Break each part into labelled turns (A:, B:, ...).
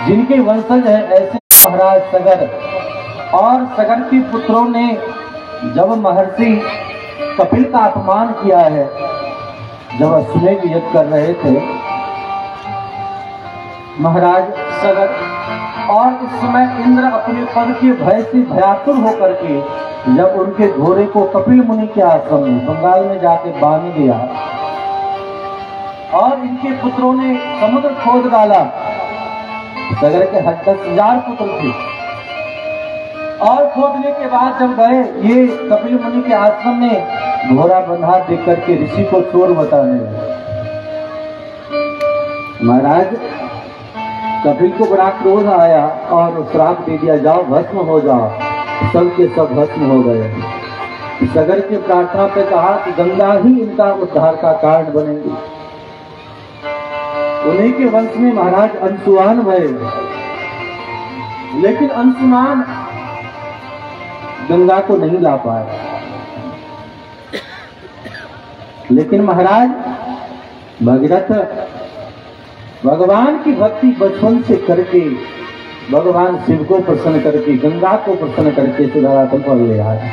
A: जिनके वंशज है ऐसे महाराज सगर। और सगर के पुत्रों ने जब महर्षि कपिल का अपमान किया है, जब अश्वमेध यज्ञ कर रहे थे महाराज सगर, और इस समय इंद्र अपने पद के भय से भयातुर होकर के जब उनके घोड़े को कपिल मुनि के आश्रम में बंगाल में जाके बांध दिया, और इनके पुत्रों ने समुद्र खोद डाला। सगर के 10,000 पुत्र थे, और खोदने के बाद जब गए ये कपिल मुनि के आश्रम में घोड़ा बंधा देख करके ऋषि को चोर बताने लगे। महाराज कपिल को बड़ा क्रोध आया और श्राप दे दिया, जाओ भस्म हो जाओ। सब के सब भस्म हो गए। सगर की प्रार्थना पे कहा कि गंगा ही इनका उद्धार का कारण बनेगी। उन्हीं के वंश में महाराज अंशुमान भये, लेकिन अंशुमान गंगा को नहीं ला पाए। लेकिन महाराज भगीरथ भगवान की भक्ति बचपन से करके भगवान शिव को प्रसन्न करके गंगा को प्रसन्न करके धरातल पर ले आए।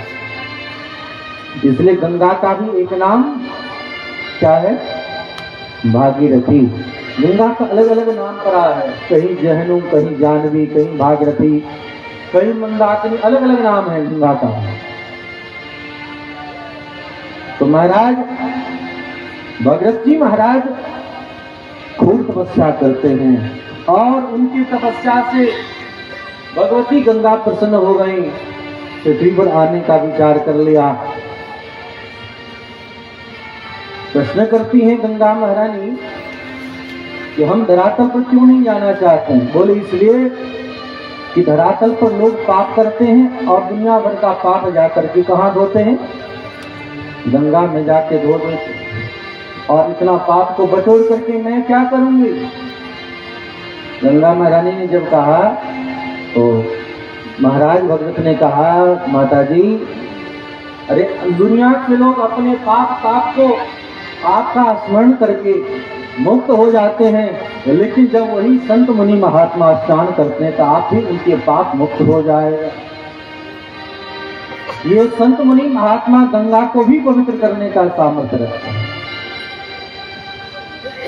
A: इसलिए गंगा का भी एक नाम क्या है? भागीरथी। गंगा का अलग अलग नाम पड़ा है, कहीं जहनु, कहीं जानवी, कहीं भागीरथी, कहीं मंदाकिनी, अलग अलग नाम है गंगा का। तो महाराज भगीरथ जी महाराज खूब तपस्या करते हैं, और उनकी तपस्या से भगवती गंगा प्रसन्न हो गई, पृथ्वी पर आने का विचार कर लिया। प्रश्न करती हैं गंगा महारानी कि हम धरातल पर क्यों नहीं जाना चाहते हैं? बोले इसलिए कि धरातल पर लोग पाप करते हैं और दुनिया भर का पाप जाकर के कहाँ धोते हैं? गंगा में जाके धो देते, और इतना पाप को बटोर करके मैं क्या करूंगी? गंगा महारानी ने जब कहा तो महाराज भगवत ने कहा, माता जी अरे दुनिया के लोग अपने पाप को आपका स्मरण करके मुक्त हो जाते हैं, लेकिन जब वही संत मुनि महात्मा स्नान करते हैं तो आप भी उनके पाप मुक्त हो जाएगा। ये संत मुनि महात्मा गंगा को भी पवित्र करने का सामर्थ्य रखते हैं।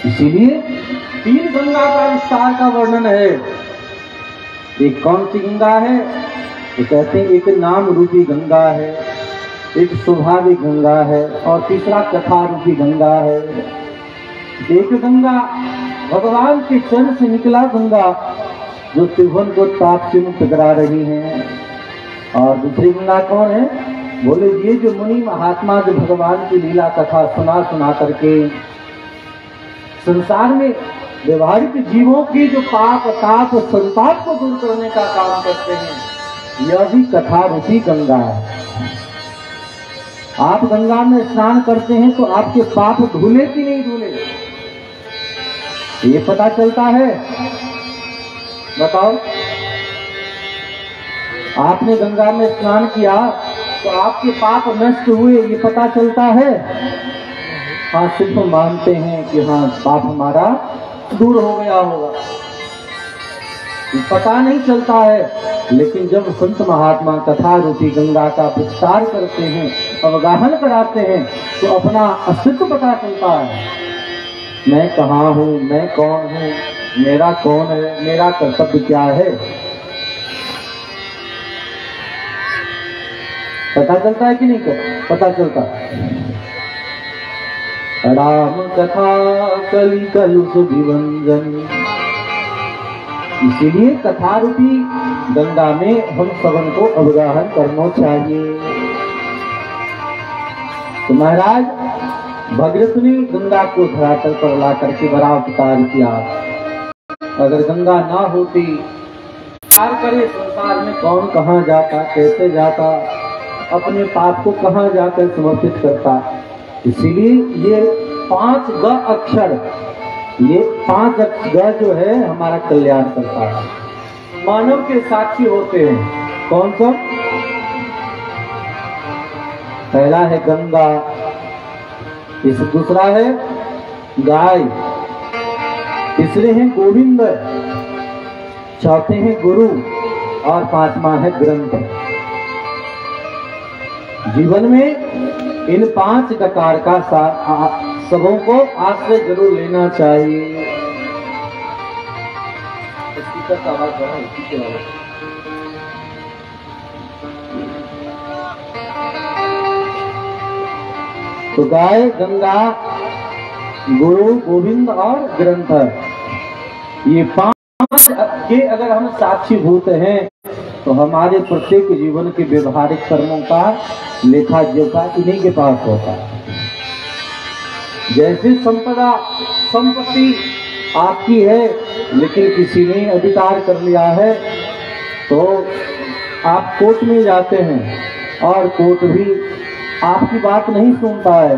A: इसीलिए 3 गंगा का विस्तार का वर्णन है। एक कौन सी गंगा है? तो कहते हैं एक नाम रूपी गंगा है, एक स्वाभाविक गंगा है, और तीसरा कथा रूपी गंगा है। एक गंगा भगवान के चरण से निकला गंगा जो त्रिभुवन को ताप से मुक्त करा रही है। और दूसरी गंगा कौन है? बोले ये जो मुनि महात्मा जो भगवान की लीला कथा सुना करके संसार में व्यवहारिक जीवों की जो पाप ताप संताप को दूर करने का काम करते हैं, यह भी कथा रूपी गंगा है। आप गंगा में स्नान करते हैं तो आपके पाप धुले कि नहीं धुले, ये पता चलता है? बताओ, आपने गंगा में स्नान किया तो आपके पाप नष्ट हुए, ये पता चलता है? हाँ, सिर्फ मानते हैं कि हाँ पाप हमारा दूर हो गया होगा, पता नहीं चलता है। लेकिन जब संत महात्मा कथा रूपी गंगा का विस्तार करते हैं, अवगाहन कराते हैं, तो अपना अस्तित्व पता चलता है। मैं कहाँ हूँ, मैं कौन हूँ, मेरा कौन है, मेरा कर्तव्य क्या है, पता चलता है कि नहीं? पता चलता। राम कथा कलि कलुष विभंजन। इसीलिए कथा रूपी गंगा में हम सबन को अवगाहन करना चाहिए। तो महाराज भगीरथ ने गंगा को धरातल पर ला करके बड़ा उपकार किया। अगर गंगा ना होती, विचार करे संसार में कौन कहाँ जाता, कैसे जाता, अपने पाप को कहाँ जाकर समर्पित करता। इसीलिए ये 5 ग अक्षर, ये 5 ग जो है हमारा कल्याण करता है, मानव के साक्षी होते हैं। कौन सा? पहला है गंगा, इस दूसरा है गाय, तीसरे हैं गोविंद, चौथे हैं गुरु और पांचवा है ग्रंथ। जीवन में इन 5 गकार का सबों को आश्रय जरूर लेना चाहिए। तो गाय, गंगा, गुरु, गोविंद और ग्रंथ, ये 5 के अगर हम साक्षीभूत हैं तो हमारे प्रत्येक जीवन के व्यवहारिक कर्मों का लेखा जोखा इन्हीं के पास होता है। जैसे संपत्ति आपकी है लेकिन किसी ने अधिकार कर लिया है तो आप कोर्ट में जाते हैं और कोर्ट भी आपकी बात नहीं सुनता है,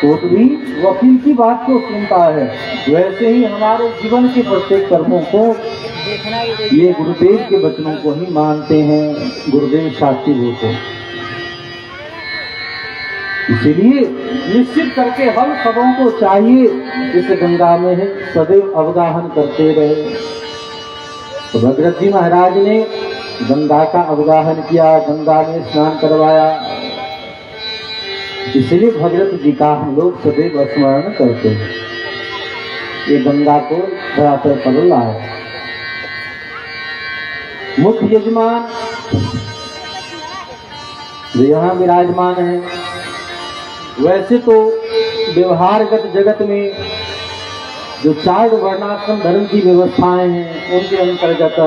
A: कोर्ट भी वकील की बात को सुनता है। वैसे ही हमारे जीवन के प्रत्येक कर्मों को ये गुरुदेव के वचनों को ही मानते हैं, गुरुदेव साक्षीभूत हैं। इसीलिए निश्चित करके हम सबों को चाहिए इस गंगा में है सदैव अवगाहन करते रहे। तो भगीरथ जी महाराज ने गंगा का अवगाहन किया, गंगा में स्नान करवाया। इसलिए भगीरथ जी का हम लोग सदैव स्मरण करते हैं। ये गंगा को धरातल पर लाए। मुख्य यजमान जो यहाँ विराजमान है, वैसे तो व्यवहारगत जगत में जो 4 वर्णाश्रम धर्म की व्यवस्थाएं हैं उनके अंतर्गत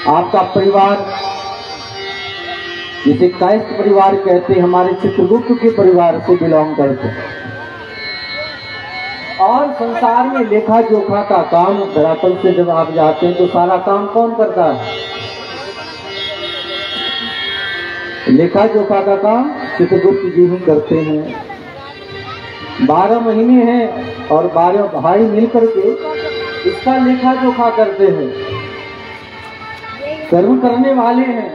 A: आपका परिवार, जिसे कायस्थ परिवार कहते हैं, हमारे चित्रगुप्त के परिवार से बिलोंग करते हैं। और संसार में लेखा जोखा का काम धरातल से जब आप जाते हैं तो सारा काम कौन करता है? लेखा जोखा का काम चित्रगुप्त जी ही करते हैं। 12 महीने हैं और 12 भाई मिलकर के इसका लेखा जोखा करते हैं, कर्म करने वाले हैं।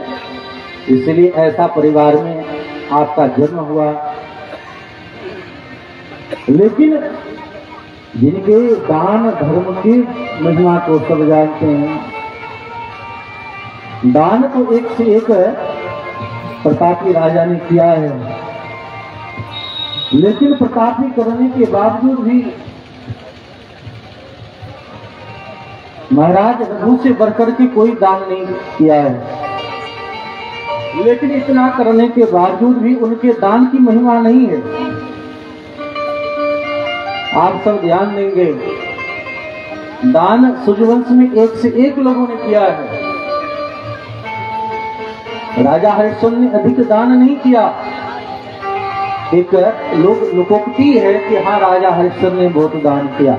A: इसलिए ऐसा परिवार में आपका जन्म हुआ। लेकिन जिनके दान धर्म की महिमा को सब जानते हैं, दान तो एक से एक प्रतापी राजा ने किया है, लेकिन प्रतापी करने के बावजूद भी महाराज रघु से बढ़कर के कोई दान नहीं किया है। लेकिन इतना करने के बावजूद भी उनके दान की महिमा नहीं है। आप सब ध्यान देंगे, दान सूर्यवंश में एक से एक लोगों ने किया है। राजा हरिश्चंद्र ने अधिक दान नहीं किया। एक लोकोक्ति है कि हाँ राजा हरिश्चंद्र ने बहुत दान किया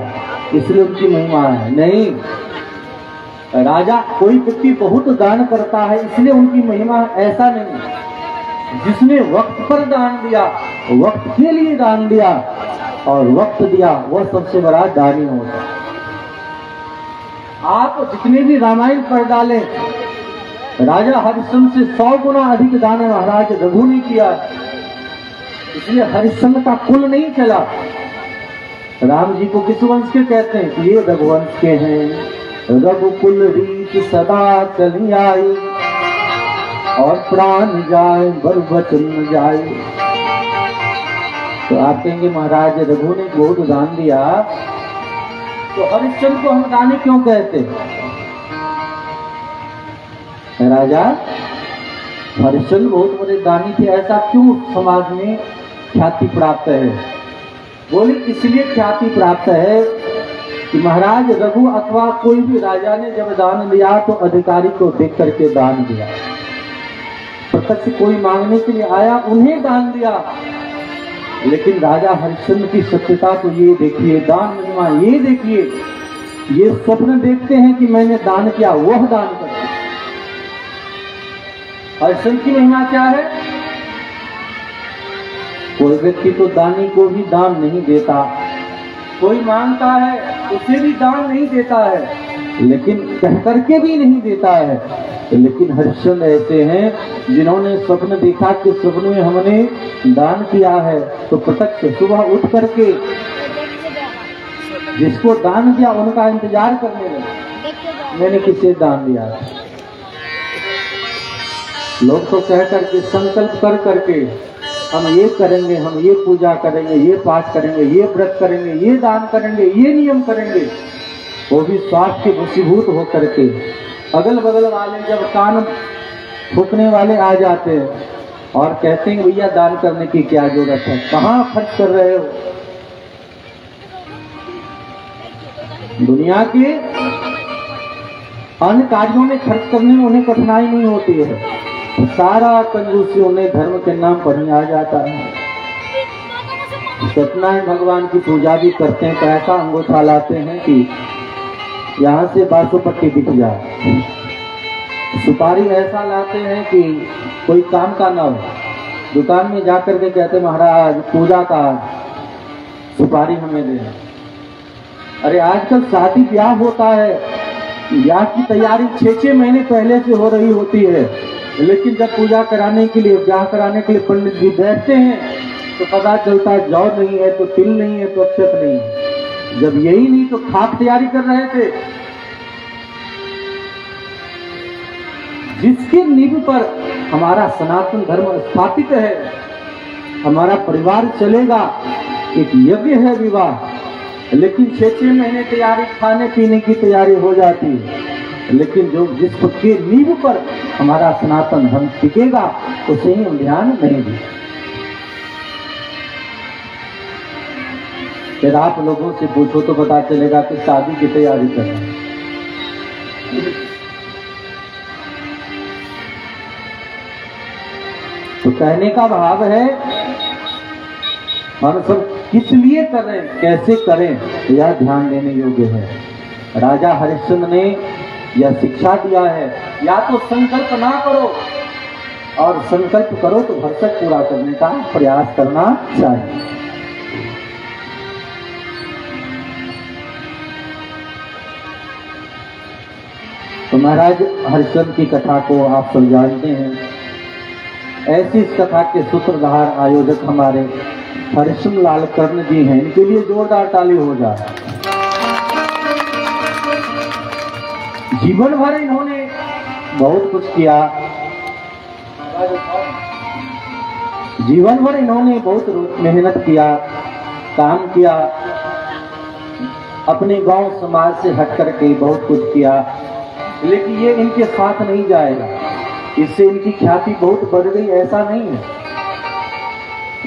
A: इसलिए उनकी महिमा है। नहीं, राजा कोई व्यक्ति बहुत दान करता है इसलिए उनकी महिमा, ऐसा नहीं। जिसने वक्त पर दान दिया, वक्त के लिए दान दिया और वक्त दिया, वह सबसे बड़ा दानी होता है। आप जितने भी रामायण पढ़ डालें, राजा हरिश्चंद्र से 100 गुना अधिक दान महाराज रघु ने किया। इसलिए हरिश्चंद्र का कुल नहीं चला। राम जी को किस वंश के कहते हैं कि ये रघुवंश के हैं। रघुकुल रीत सदा चली आई और प्राण जाए बर वचन जाए। तो आप कहेंगे महाराज रघु ने बहुत दान दिया, तो हरिश्चंद्र को हम दानी क्यों कहते हैं? राजा हरिश्चंद्र बहुत बड़े दानी थे, ऐसा क्यों समाज में ख्याति प्राप्त है? बोले इसलिए ख्याति प्राप्त है कि महाराज रघु अथवा कोई भी राजा ने जब दान दिया तो अधिकारी को देख करके दान दिया। प्रत्यक्ष कोई मांगने के लिए आया, उन्हें दान दिया। लेकिन राजा हरिश्चंद्र की सत्यता तो ये देखिए, दान महिमा ये देखिए, ये स्वप्न देखते हैं कि मैंने दान किया, वह दान करते। हरिश्चंद्र की महिमा क्या है? कोई व्यक्ति तो दानी को भी दान नहीं देता, कोई मांगता है उसे भी दान नहीं देता है, लेकिन कह करके भी नहीं देता है। लेकिन हरिश्चंद्र ऐसे हैं जिन्होंने स्वप्न देखा कि स्वप्न में हमने दान किया है, तो प्रत्यक्ष सुबह उठ करके जिसको दान किया उनका इंतजार करने लगे। मैंने किसे दान दिया था। लोग तो कह करके संकल्प कर करके हम ये करेंगे, हम ये पूजा करेंगे, ये पाठ करेंगे, ये व्रत करेंगे, ये दान करेंगे, ये नियम करेंगे, वो भी स्वार्थ के वशीभूत होकर के अगल बगल वाले जब कान फूकने वाले आ जाते हैं और कहते हैं भैया दान करने की क्या जरूरत है, कहाँ खर्च कर रहे हो। दुनिया के अन्य कार्यों में खर्च करने में उन्हें कठिनाई नहीं होती है, सारा कंजूसी उन्हें धर्म के नाम पर ही आ जाता है। सत्यनारायण भगवान की पूजा भी करते हैं तो ऐसा अंगूठा लाते हैं कि यहाँ से बासुपट्टी दिख जाए, सुपारी ऐसा लाते हैं कि कोई काम का ना हो। दुकान में जाकर के कहते महाराज पूजा का सुपारी हमें दे। अरे आजकल शादी ब्याह होता है, ब्याह की तैयारी 6-6 महीने पहले से हो रही होती है, लेकिन जब पूजा कराने के लिए, ब्याह कराने के लिए पंडित जी बैठते हैं तो पता चलता है जौ नहीं है तो तिल नहीं है तो अक्षत नहीं है। जब यही नहीं तो खाक तैयारी कर रहे थे। जिसकी नींव पर हमारा सनातन धर्म स्थापित है, हमारा परिवार चलेगा, एक यज्ञ है विवाह, लेकिन 6-6 महीने तैयारी, खाने पीने की तैयारी हो जाती है, लेकिन जो जिसके नींव पर हमारा सनातन धर्म टिकेगा उसे ही हम ध्यान नहीं दें। फिर आप लोगों से पूछो तो पता चलेगा कि शादी की तैयारी कर रहे हैं। तो कहने का भाव है हम सब किस लिए करें, कैसे करें, यह ध्यान देने योग्य है। राजा हरिश्चंद्र ने यह शिक्षा दिया है, या तो संकल्प ना करो और संकल्प करो तो भरसक पूरा करने का प्रयास करना चाहिए। तो महाराज हरिश्चंद्र की कथा को आप सब जानते हैं। ऐसी इस कथा के सूत्रधार आयोजक हमारे हरिश्चंद्र लाल कर्ण जी हैं, इनके लिए जोरदार ताली हो जाए। जीवन भर इन्होंने बहुत कुछ किया, जीवन भर इन्होंने बहुत मेहनत किया, काम किया, अपने गांव समाज से हट करके बहुत कुछ किया, लेकिन ये इनके साथ नहीं जाएगा। इससे इनकी ख्याति बहुत बढ़ गई, ऐसा नहीं है।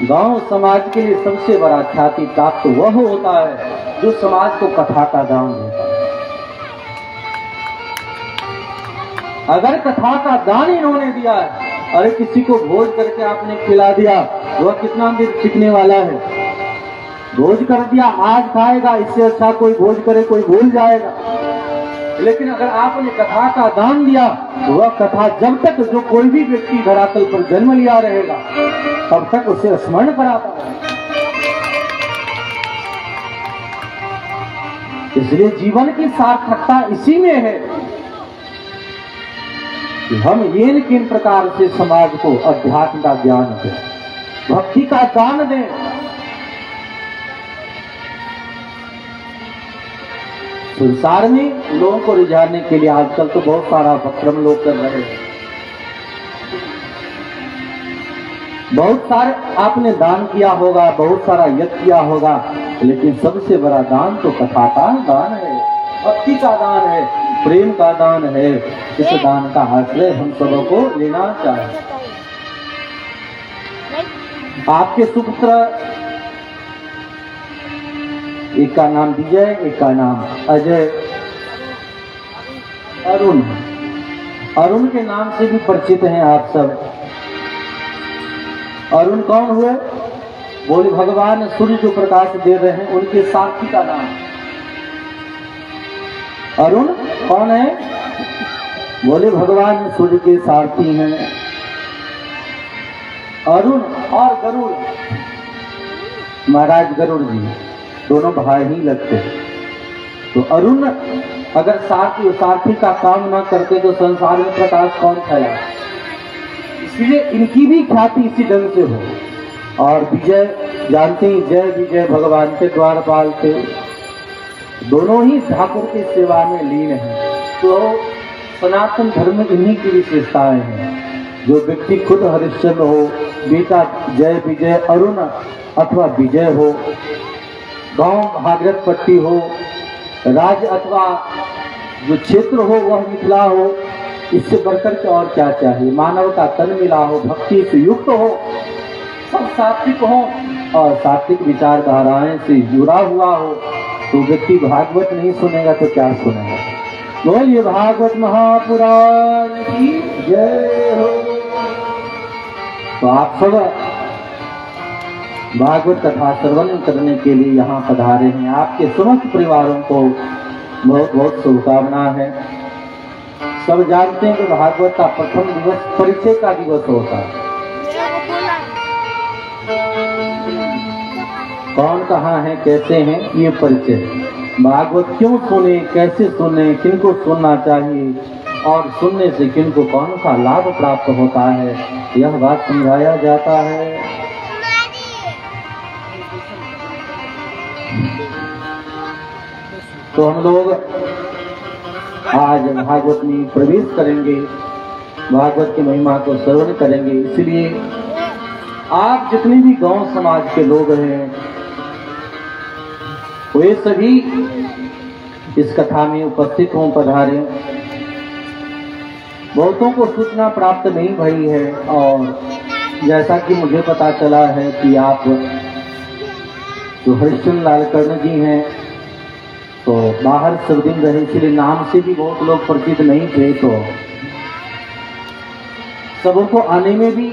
A: गांव समाज के लिए सबसे बड़ा ख्याति प्राप्त वह होता है जो समाज को कथा का दान देता है। अगर कथा का दान इन्होंने दिया है, अरे किसी को भोज करके आपने खिला दिया, वह कितना देर टिकने वाला है। भोज कर दिया, आज खाएगा, इससे अच्छा कोई भोज करे कोई भूल जाएगा। लेकिन अगर आपने कथा का दान दिया, वह कथा जब तक जो कोई भी व्यक्ति धरातल पर जन्म लिया रहेगा तब तक उसे स्मरण कराता है। इसलिए जीवन की सार्थकता इसी में है कि हम ये किन प्रकार से समाज को अध्यात्म का ज्ञान दें, भक्ति का दान दें। संसार में लोगों को रिझाने के लिए आजकल तो बहुत सारा उपक्रम लोग कर रहे हैं। बहुत सारे आपने दान किया होगा, बहुत सारा यज्ञ किया होगा, लेकिन सबसे बड़ा दान तो कथा का दान है, भक्ति का दान है, प्रेम का दान है। इस दान का आश्रय हम सबों को लेना चाहिए। आपके सुपुत्र, एक का नाम विजय, एक का नाम अजय, अरुण। अरुण के नाम से भी परिचित हैं आप सब। अरुण कौन हुए? बोले भगवान सूर्य जो प्रकाश दे रहे हैं उनके सारथी का नाम अरुण। कौन है? बोले भगवान सूर्य के सारथी हैं अरुण। और गरुड़, महाराज गरुड़ जी दोनों भाई ही लगते हैं। तो अरुण अगर सारथी का काम न करते तो संसार में प्रकाश कौन फैला। इसलिए इनकी भी ख्याति इसी ढंग से हो। और विजय, जानते ही जय विजय भगवान के द्वारपाल थे, दोनों ही ठाकुर की सेवा में लीन हैं। तो सनातन धर्म में इन्हीं की विशेषताएं हैं। जो व्यक्ति खुद हरिश्चंद्र हो, बेटा जय विजय अरुण अथवा विजय हो, गांव भागीरथ पट्टी हो, राज्य अथवा जो क्षेत्र हो वह मिथिला हो, इससे बढ़कर के और क्या चाहिए। मानव का तन मिला हो, भक्ति से युक्त हो, सब सात्विक हो और सात्विक विचारधाराएं से जुड़ा हुआ हो, तो व्यक्ति भागवत नहीं सुनेगा तो क्या सुनेगा। बोलिए भागवत महापुराण की जय हो। तो आप सब भागवत कथा श्रवण करने के लिए यहाँ पधारे हैं। आपके समस्त परिवारों को बहुत बहुत शुभकामना है। सब जानते हैं कि भागवत का प्रथम दिवस परिचय का दिवस होता है। कौन कहाँ है, कैसे हैं, ये परिचय। भागवत क्यों सुने, कैसे सुने, किनको सुनना चाहिए और सुनने से किनको कौन सा लाभ प्राप्त होता है, यह बात समझाया जाता है। तो हम लोग आज भागवत में प्रवेश करेंगे, भागवत की महिमा को श्रवण करेंगे। इसलिए आप जितने भी गांव समाज के लोग हैं वे सभी इस कथा में उपस्थित हों, पधारें। बहुतों को सूचना प्राप्त नहीं भई है और जैसा कि मुझे पता चला है कि आप जो हरिश्चंद्र लाल कर्ण जी हैं तो बाहर सब दिन रहे, इसलिए नाम से भी बहुत लोग परिचित नहीं थे। तो सबों को आने में भी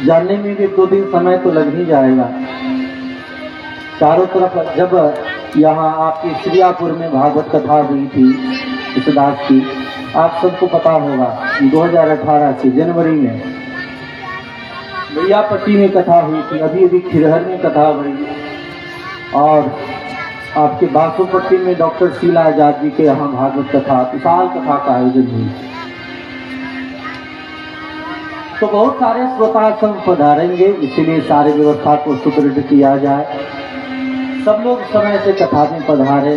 A: जानने में भी 2 दिन समय तो लग ही जाएगा। चारों तरफ जब यहाँ आपकी श्रीयापुर में भागवत कथा हुई थी ईशदास की, आप सबको पता होगा 2018 से जनवरी में भैयापट्टी में कथा हुई थी, अभी अभी खिरहर में कथा हुई और आपके बासुपट्टी में डॉक्टर शीला आजाद जी के यहाँ भागवत कथा, विशाल कथा का आयोजन हुई। तो बहुत सारे श्रोता संग पधारेंगे, इसीलिए सारी व्यवस्था को सुदृढ़ किया जाए। सब लोग समय से कथा में पधारे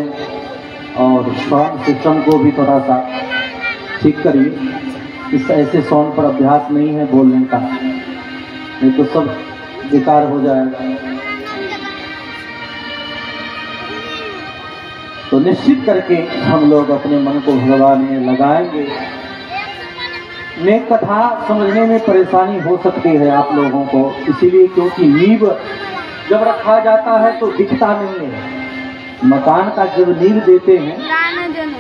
A: और साउंड सिस्टम को भी थोड़ा सा ठीक करिए। इस ऐसे साउंड पर अभ्यास नहीं है बोलने का, नहीं तो सब बेकार हो जाएगा। तो निश्चित करके हम लोग अपने मन को भगवान में लगाएंगे। मैं कथा समझने में परेशानी हो सकती है आप लोगों को, इसीलिए क्योंकि नींव जब रखा जाता है तो दिखता नहीं है। मकान का जब नींव देते हैं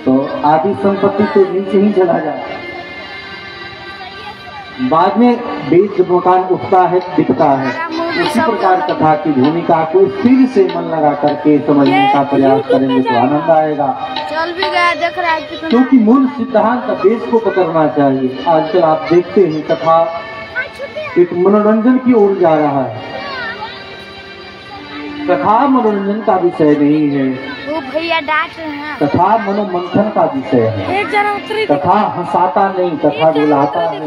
A: तो आधी संपत्ति तो नीचे ही चला जाता है, बाद में बीच जब मकान उठता है दिखता है। उसी प्रकार कथा की भूमिका को स्थिर से मन लगा करके समझने का प्रयास करेंगे तो आनंद आएगा।
B: चल भी गया, देख रहा है
A: क्योंकि मूल सिद्धांत देश को पकड़ना चाहिए। आजकल आप देखते हैं कथा एक मनोरंजन की ओर जा रहा है। कथा मनोरंजन का विषय नहीं है,
B: वो भैया डांट रहे हैं।
A: कथा मनोमंथन का विषय है। कथा हंसाता नहीं, कथा रुलाता है।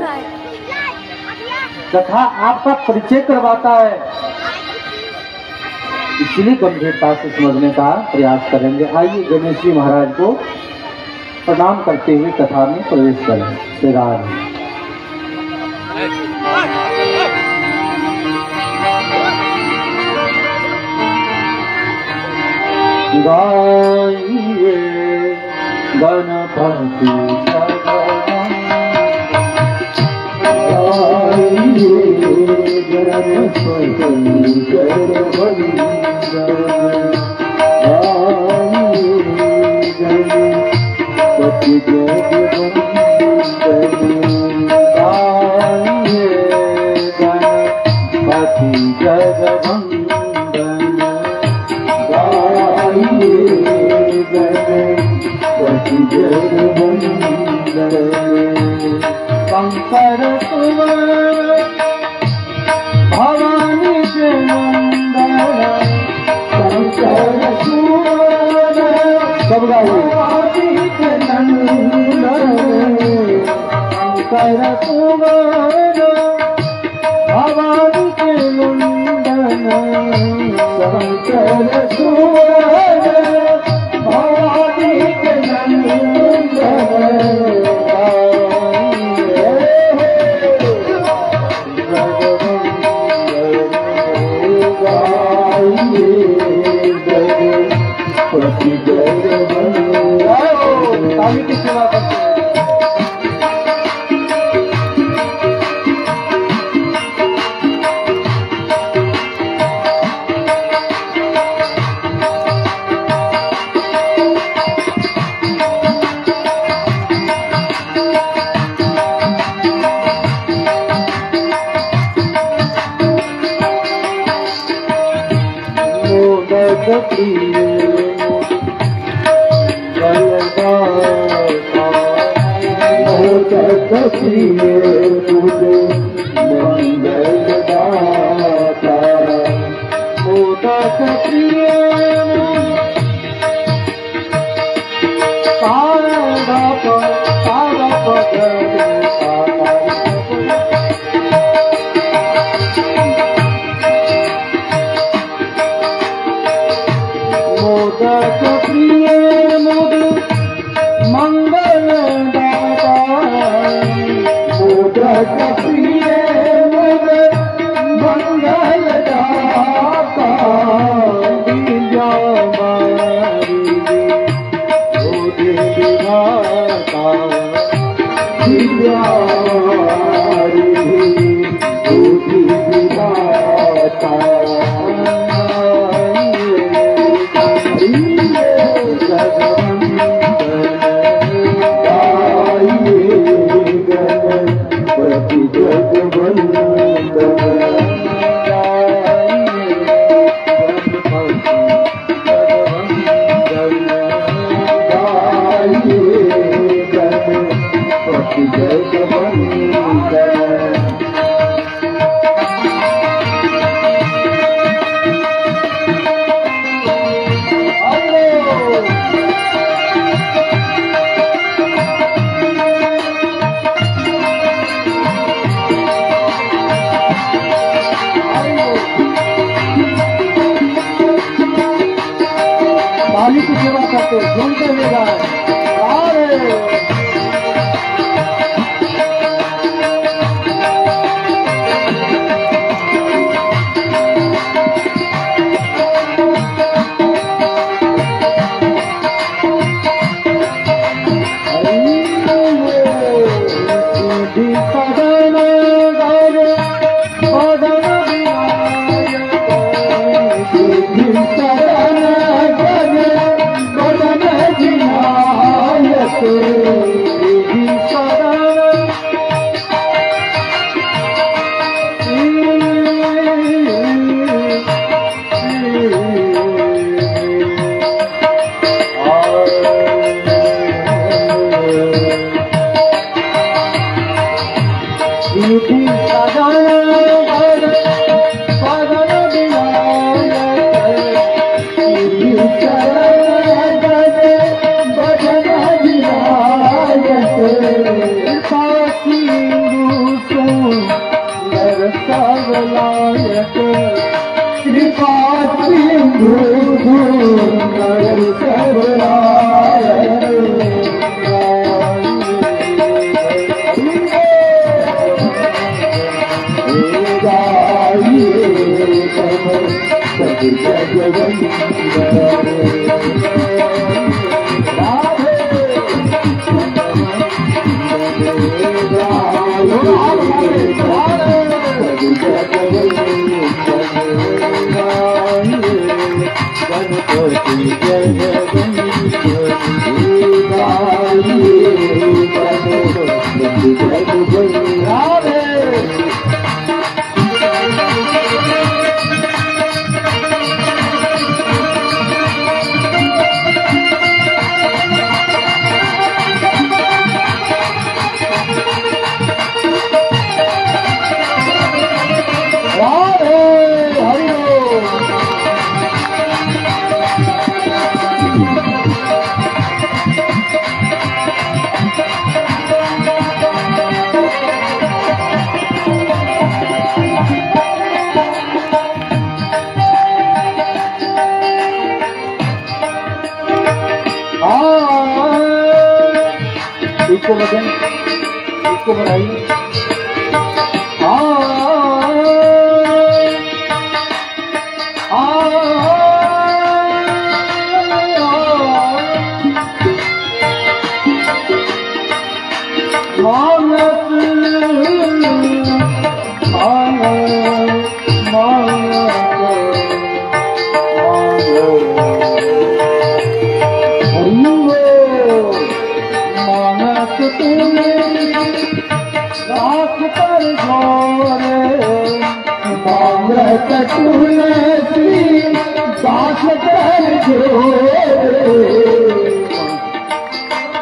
A: कथा आपका परिचय करवाता है, इसलिए गंभीरता से समझने का प्रयास करेंगे। आइए गणेश जी महाराज को प्रणाम करते हुए कथा में प्रवेश करें। श्री राम। गाइए गणपति शंकर भवानी के नंदन, शंकर सब भवानी के नंदन, शंकर भवानी के नंदन, शंकर भवानी के नंदन। सेवा करते हैं। मालिक की सेवा करते घूमते हुए जाए। इसको वजन इसको बढ़ाइए। तूने राख पर जोरे मांगत तुलसी दास कर जोरे।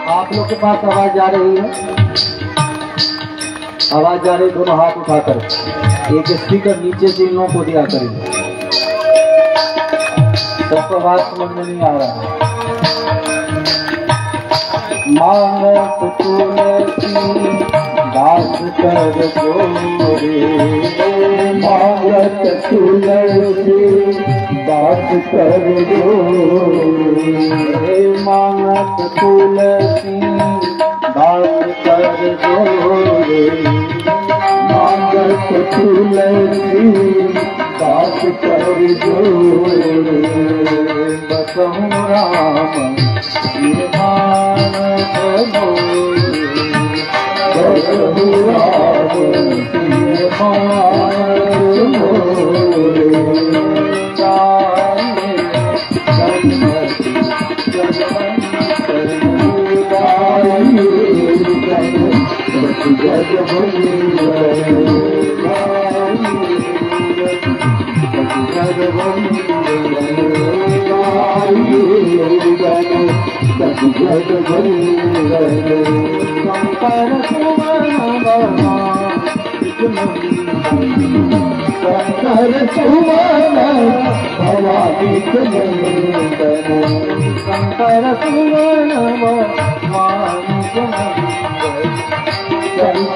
A: आप लोग के पास आवाज जा रही है? आवाज जा रही, दोनों हाथ उठाकर एक स्पीकर नीचे से इन लोगों को दिया करेंगे। सबको बात समझ में नहीं आ रहा है। मांगत तुलसी दास कर जोरे मांगत तुलसी दास कर जोरे मांगत तुलसी दास कर जोरे मांगत तुलसी दास कर जोरे। बसहु राम मानत मोरे बसहु राम मानत मोरे। गाये गणपति जगवंतर गाये गणपति जगवंतर शंकर सुमन शंकर सुमन भवानीक नंदन शंकर सुमन भवानीक नंदन शंकर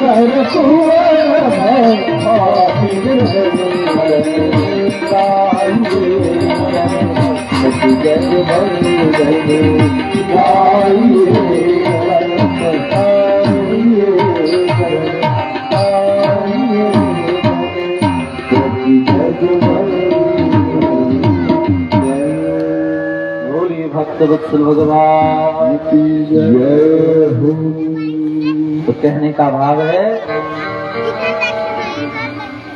A: सुमन भवानीक बोलिए भक्त वत्सल भगवान की जय हो। तो कहने का भाव है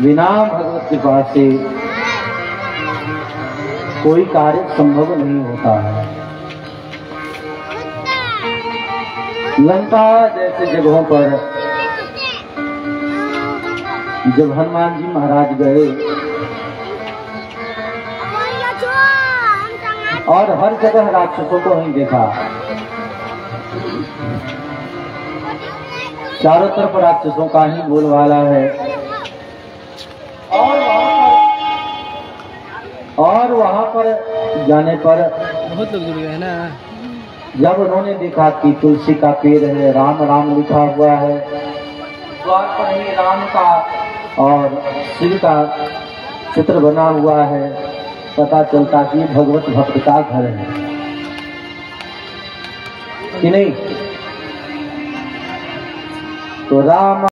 A: बिना भगवत कृपा से कोई कार्य संभव नहीं होता है। लंका जैसे जगहों पर जब हनुमान जी महाराज गए और हर जगह राक्षसों को ही देखा, चारों तरफ राक्षसों का ही बोलबाला है। और वहां पर जाने पर
C: बहुत लोग जुड़ गए ना।
A: जब उन्होंने देखा कि तुलसी का पेड़ है, राम राम लिखा हुआ है, द्वार पर ही राम का और शिव का चित्र बना हुआ है, पता चलता कि भगवत भक्त का घर है कि नहीं। तो राम